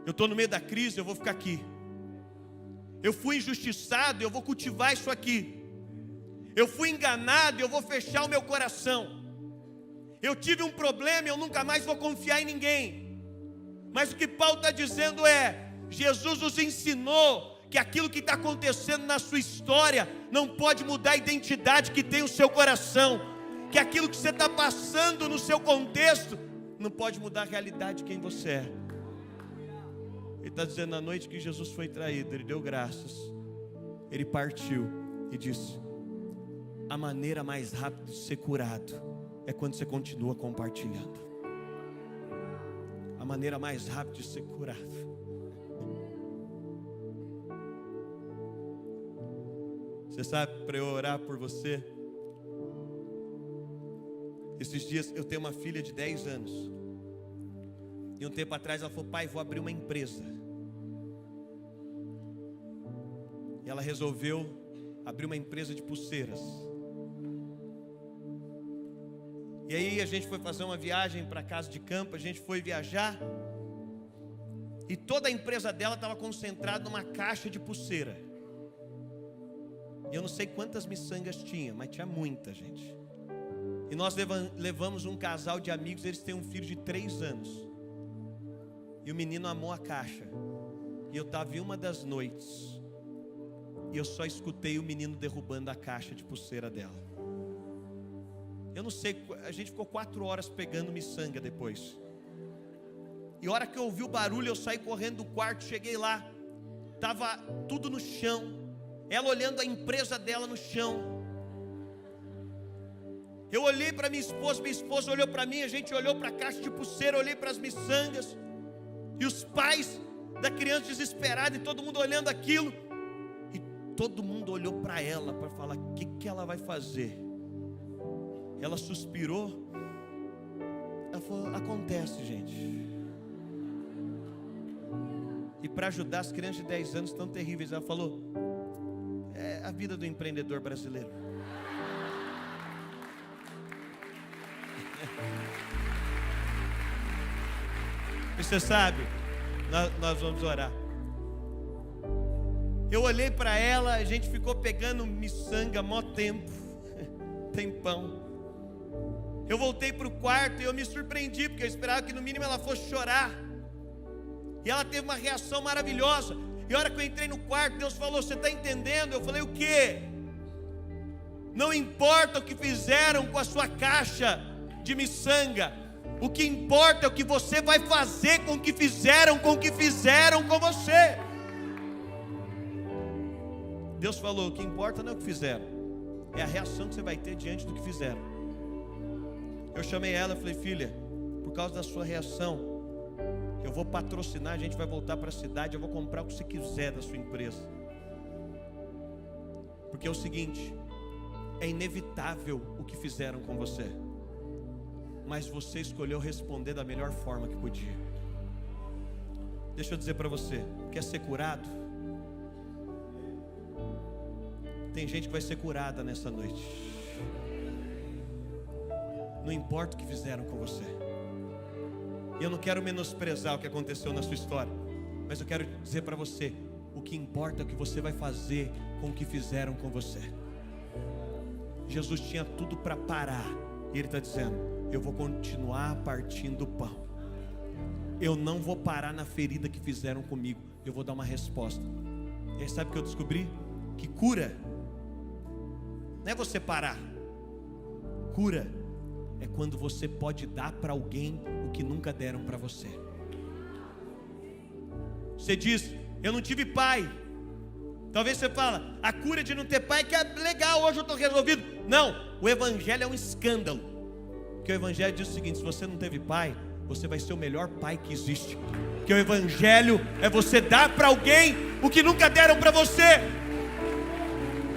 Eu estou no meio da crise, eu vou ficar aqui. Eu fui injustiçado, eu vou cultivar isso aqui. Eu fui enganado, eu vou fechar o meu coração. Eu tive um problema, eu nunca mais vou confiar em ninguém. Mas o que Paulo está dizendo é, Jesus nos ensinou que aquilo que está acontecendo na sua história não pode mudar a identidade que tem o seu coração. Que aquilo que você está passando no seu contexto não pode mudar a realidade de quem você é. Ele está dizendo, na noite que Jesus foi traído, ele deu graças, ele partiu e disse, a maneira mais rápida de ser curado é quando você continua compartilhando. A maneira mais rápida de ser curado. Você sabe, para eu orar por você, esses dias eu tenho uma filha de 10 anos. E um tempo atrás ela falou, pai, vou abrir uma empresa. E ela resolveu abrir uma empresa de pulseiras. E aí a gente foi fazer uma viagem para casa de campo, a gente foi viajar. E toda a empresa dela estava concentrada numa caixa de pulseira. Eu não sei quantas miçangas tinha, mas tinha muita, gente. E nós levamos um casal de amigos, eles têm um filho de 3 anos. E o menino amou a caixa. E eu estava em uma das noites, e eu só escutei o menino derrubando a caixa de pulseira dela. Eu não sei, a gente ficou 4 horas pegando miçanga depois. E a hora que eu ouvi o barulho, eu saí correndo do quarto, cheguei lá, estava tudo no chão. Ela olhando a empresa dela no chão. Eu olhei para minha esposa olhou para mim, a gente olhou para a caixa de pulseira, olhei para as miçangas. E os pais da criança desesperada, e todo mundo olhando aquilo. E todo mundo olhou para ela, para falar, o que ela vai fazer? Ela suspirou. Ela falou, acontece, gente. E para ajudar, as crianças de 10 anos tão terríveis, ela falou, é a vida do empreendedor brasileiro. E você sabe, nós vamos orar. Eu olhei para ela, a gente ficou pegando miçanga mó tempo, tempão. Eu voltei para o quarto e eu me surpreendi, porque eu esperava que no mínimo ela fosse chorar. E ela teve uma reação maravilhosa. E a hora que eu entrei no quarto, Deus falou, você está entendendo? Eu falei, o quê? Não importa o que fizeram com a sua caixa de miçanga, o que importa é o que você vai fazer com o que fizeram com você. Deus falou, o que importa não é o que fizeram, é a reação que você vai ter diante do que fizeram. Eu chamei ela e falei, filha, por causa da sua reação, eu vou patrocinar, a gente vai voltar para a cidade, eu vou comprar o que você quiser da sua empresa. Porque é o seguinte, é inevitável o que fizeram com você, mas você escolheu responder da melhor forma que podia. Deixa eu dizer para você, quer ser curado? Tem gente que vai ser curada nessa noite. Não importa o que fizeram com você. E eu não quero menosprezar o que aconteceu na sua história, mas eu quero dizer para você, o que importa é o que você vai fazer com o que fizeram com você. Jesus tinha tudo para parar, e Ele está dizendo, eu vou continuar partindo o pão. Eu não vou parar na ferida que fizeram comigo, eu vou dar uma resposta. E aí sabe o que eu descobri? Que cura não é você parar. Cura é quando você pode dar para alguém o que nunca deram para você. Você diz, eu não tive pai. Talvez você fala, a cura de não ter pai que é legal, hoje eu estou resolvido. Não, o evangelho é um escândalo. Porque o evangelho diz o seguinte, se você não teve pai, você vai ser o melhor pai que existe. Porque o evangelho é você dar para alguém o que nunca deram para você.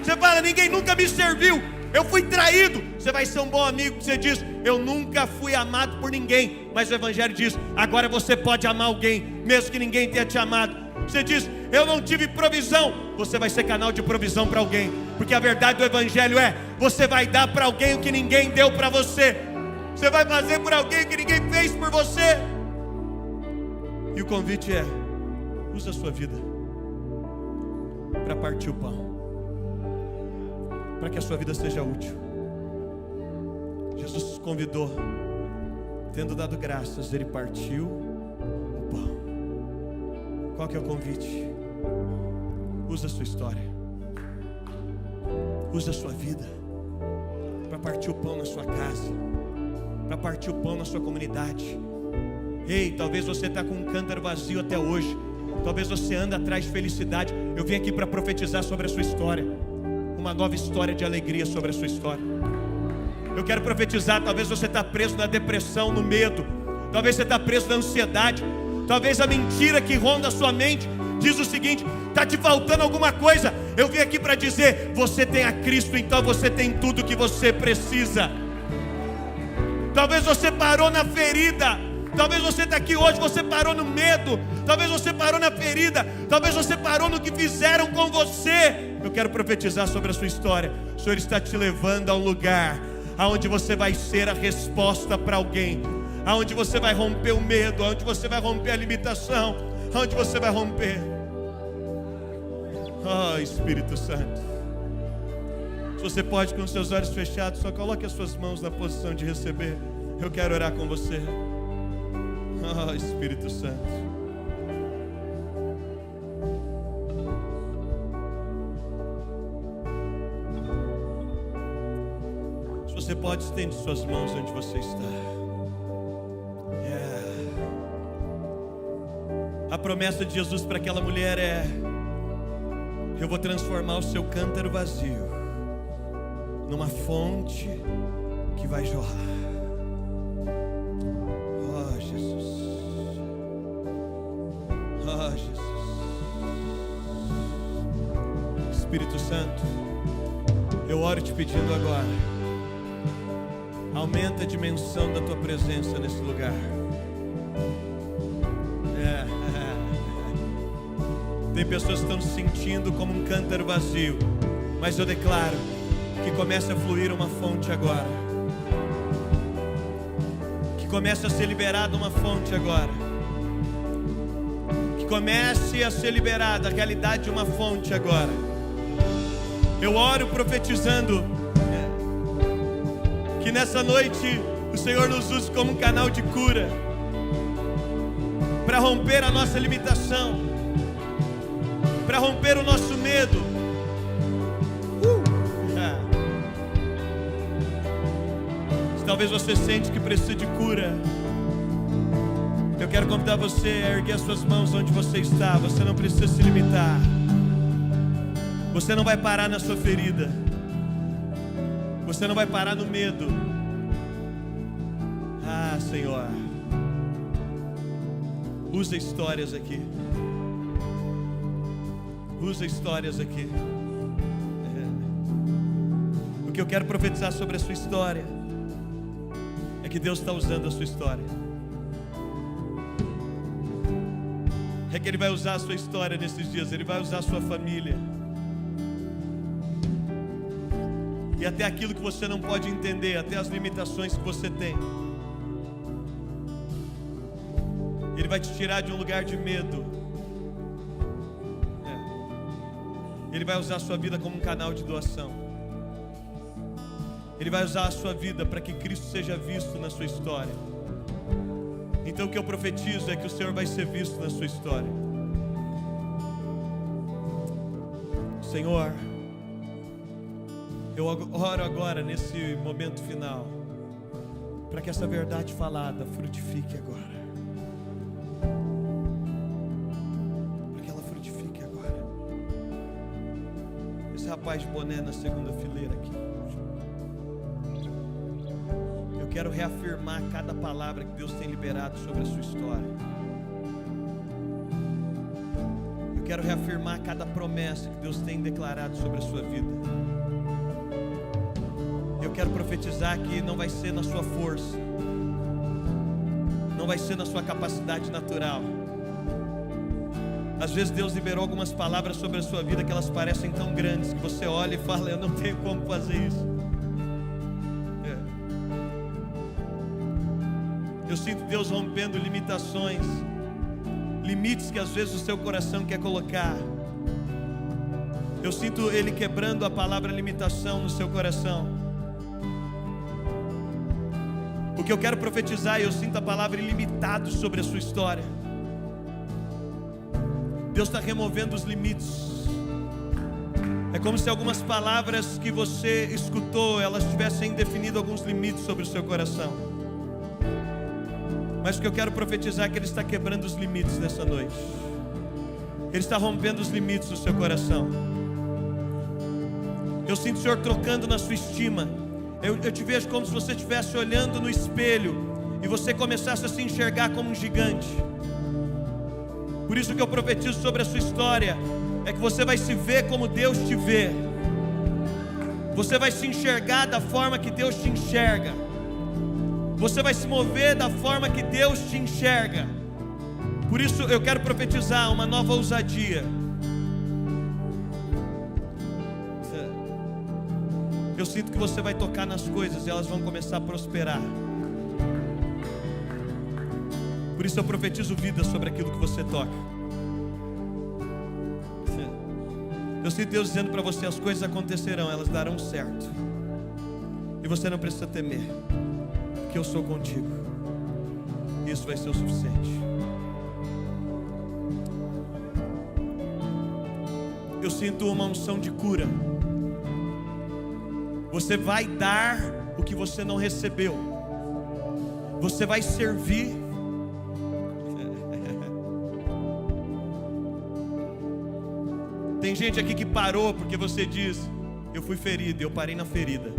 Você fala, ninguém nunca me serviu, eu fui traído. Você vai ser um bom amigo, você diz, eu nunca fui amado por ninguém. Mas o evangelho diz, agora você pode amar alguém, mesmo que ninguém tenha te amado. Você diz, eu não tive provisão, você vai ser canal de provisão para alguém. Porque a verdade do evangelho é, você vai dar para alguém o que ninguém deu para você. Você vai fazer por alguém o que ninguém fez por você. E o convite é, usa a sua vida para partir o pão, para que a sua vida seja útil. Jesus convidou, tendo dado graças, Ele partiu o pão. Qual que é o convite? Usa a sua história, usa a sua vida para partir o pão na sua casa, para partir o pão na sua comunidade. Ei, talvez você está com um cântaro vazio até hoje, talvez você anda atrás de felicidade. Eu vim aqui para profetizar sobre a sua história, uma nova história de alegria sobre a sua história. Eu quero profetizar, talvez você está preso na depressão, no medo, talvez você está preso na ansiedade, talvez a mentira que ronda a sua mente diz o seguinte, está te faltando alguma coisa. Eu vim aqui para dizer, você tem a Cristo, então você tem tudo que você precisa. Talvez você parou na ferida, talvez você está aqui hoje, você parou no medo, talvez você parou na ferida, talvez você parou no que fizeram com você. Eu quero profetizar sobre a sua história. O Senhor está te levando a um lugar aonde você vai ser a resposta para alguém, aonde você vai romper o medo, aonde você vai romper a limitação, Onde você vai romper? Oh, Espírito Santo. Se você pode, com os seus olhos fechados, só coloque as suas mãos na posição de receber. Eu quero orar com você. Oh, Espírito Santo. Se você pode, estende suas mãos onde você está. A promessa de Jesus para aquela mulher é: eu vou transformar o seu cântaro vazio numa fonte que vai jorrar. Oh, Jesus. Oh, Jesus. Espírito Santo, eu oro te pedindo agora, aumenta a dimensão da tua presença nesse lugar. Tem pessoas que estão se sentindo como um cântaro vazio, mas eu declaro que começa a fluir uma fonte agora, que comece a ser liberada uma fonte agora, que comece a ser liberada a realidade de uma fonte agora. Eu oro profetizando que nessa noite o Senhor nos use como um canal de cura, para romper a nossa limitação, para romper o nosso medo. Se talvez você sente que precisa de cura, eu quero convidar você a erguer as suas mãos onde você está. Você não precisa se limitar. Você não vai parar na sua ferida. Você não vai parar no medo. Ah, Senhor, usa histórias aqui. Usa histórias aqui. O que eu quero profetizar sobre a sua história é que Deus está usando a sua história. É que Ele vai usar a sua história nesses dias. Ele vai usar a sua família. E até aquilo que você não pode entender, até as limitações que você tem, Ele vai te tirar de um lugar de medo. Ele vai usar a sua vida como um canal de doação. Ele vai usar a sua vida para que Cristo seja visto na sua história. Então o que eu profetizo é que o Senhor vai ser visto na sua história. Senhor, eu oro agora nesse momento final, para que essa verdade falada frutifique agora. Rapaz de boné na segunda fileira aqui. Eu quero reafirmar cada palavra que Deus tem liberado sobre a sua história. Eu quero reafirmar cada promessa que Deus tem declarado sobre a sua vida. Eu quero profetizar que não vai ser na sua força, não vai ser na sua capacidade natural. Às vezes Deus liberou algumas palavras sobre a sua vida que elas parecem tão grandes que você olha e fala: eu não tenho como fazer isso. Eu sinto Deus rompendo limitações, limites que às vezes o seu coração quer colocar. Eu sinto Ele quebrando a palavra limitação no seu coração. O que eu quero profetizar, eu sinto a palavra ilimitado sobre a sua história. Deus está removendo os limites. É como se algumas palavras que você escutou, elas tivessem definido alguns limites sobre o seu coração. Mas o que eu quero profetizar é que Ele está quebrando os limites nessa noite. Ele está rompendo os limites do seu coração. Eu sinto o Senhor trocando na sua estima. Eu te vejo como se você estivesse olhando no espelho e você começasse a se enxergar como um gigante. Por isso que eu profetizo sobre a sua história é que você vai se ver como Deus te vê. Você vai se enxergar da forma que Deus te enxerga. Você vai se mover da forma que Deus te enxerga. Por isso eu quero profetizar uma nova ousadia. Eu sinto que você vai tocar nas coisas e elas vão começar a prosperar. Por isso eu profetizo vida sobre aquilo que você toca. Eu sinto Deus dizendo para você: as coisas acontecerão, elas darão certo. E você não precisa temer, porque eu sou contigo. Isso vai ser o suficiente. Eu sinto uma unção de cura. Você vai dar o que você não recebeu. Você vai servir. Tem gente aqui que parou porque você diz: eu fui ferido, eu parei na ferida.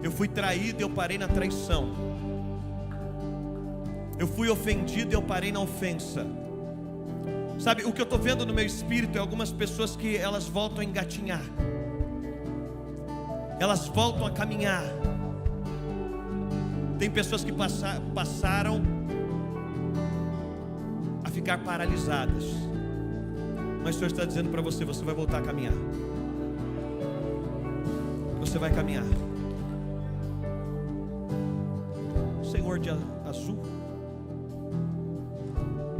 Eu fui traído, eu parei na traição. Eu fui ofendido, eu parei na ofensa. Sabe, o que eu estou vendo no meu espírito é algumas pessoas que elas voltam a engatinhar. Elas voltam a caminhar. Tem pessoas que passaram a ficar paralisadas. Mas o Senhor está dizendo para você: você vai voltar a caminhar. Você vai caminhar. Senhor de azul,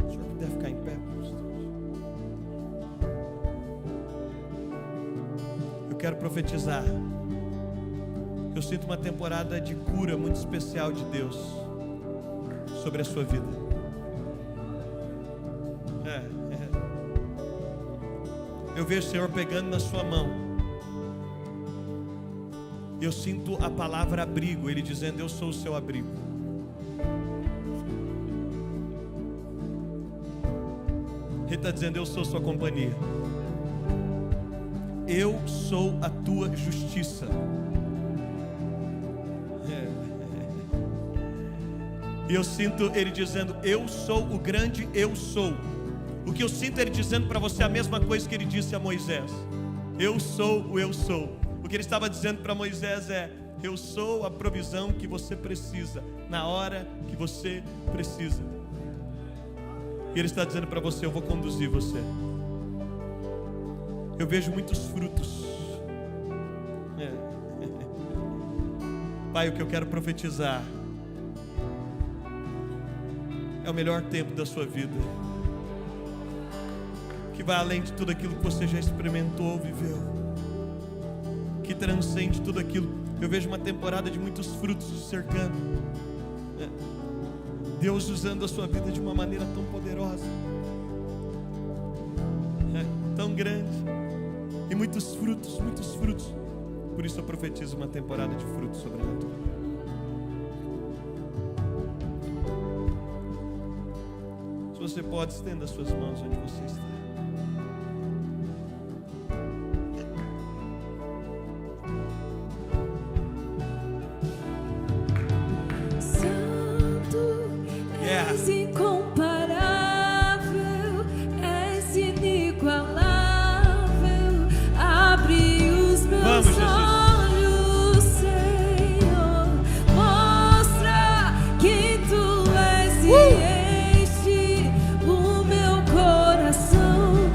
o Senhor puder ficar em pé. Eu quero profetizar. Eu sinto uma temporada de cura muito especial de Deus sobre a sua vida. Eu vejo o Senhor pegando na sua mão. Eu sinto a palavra abrigo, Ele dizendo: eu sou o seu abrigo. Ele está dizendo: eu sou sua companhia. Eu sou a tua justiça. E eu sinto Ele dizendo: eu sou o grande eu sou. O que eu sinto Ele dizendo para você é a mesma coisa que Ele disse a Moisés: eu sou o eu sou. O que Ele estava dizendo para Moisés é: eu sou a provisão que você precisa, na hora que você precisa. E Ele está dizendo para você: eu vou conduzir você. Eu vejo muitos frutos. Pai, o que eu quero profetizar é o melhor tempo da sua vida, que vai além de tudo aquilo que você já experimentou, viveu, que transcende tudo aquilo. Eu vejo uma temporada de muitos frutos te cercando. Deus usando a sua vida de uma maneira tão poderosa, tão grande, e muitos frutos, muitos frutos. Por isso eu profetizo uma temporada de frutos sobrenatural. Se você pode, estenda as suas mãos onde você está. És incomparável, és inigualável. Abre os meus olhos, Senhor. Mostra que Tu és e enche o meu coração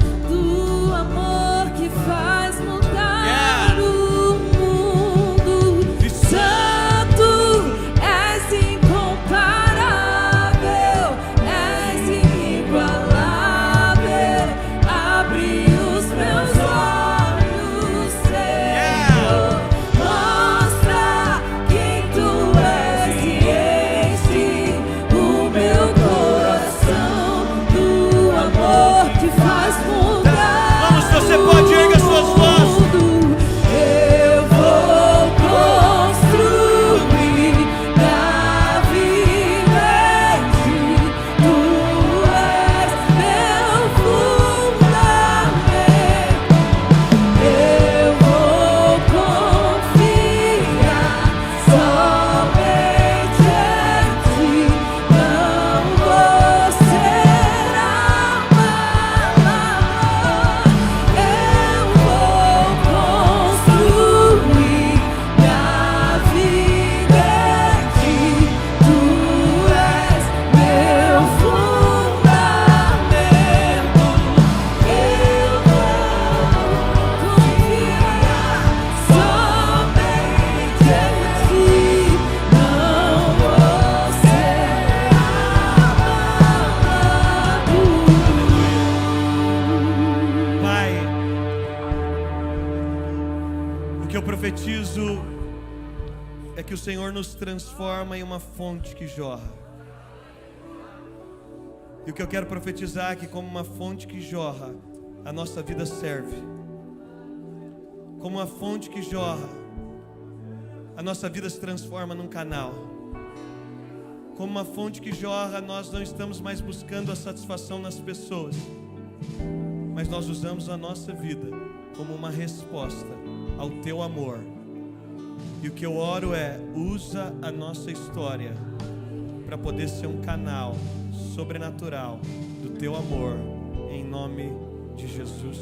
profetizo é que o Senhor nos transforma em uma fonte que jorra. E o que eu quero profetizar é que, como uma fonte que jorra, a nossa vida serve. Como uma fonte que jorra, a nossa vida se transforma num canal. Como uma fonte que jorra, nós não estamos mais buscando a satisfação nas pessoas, mas nós usamos a nossa vida como uma resposta ao teu amor. E o que eu oro é: usa a nossa história para poder ser um canal sobrenatural do teu amor, em nome de Jesus.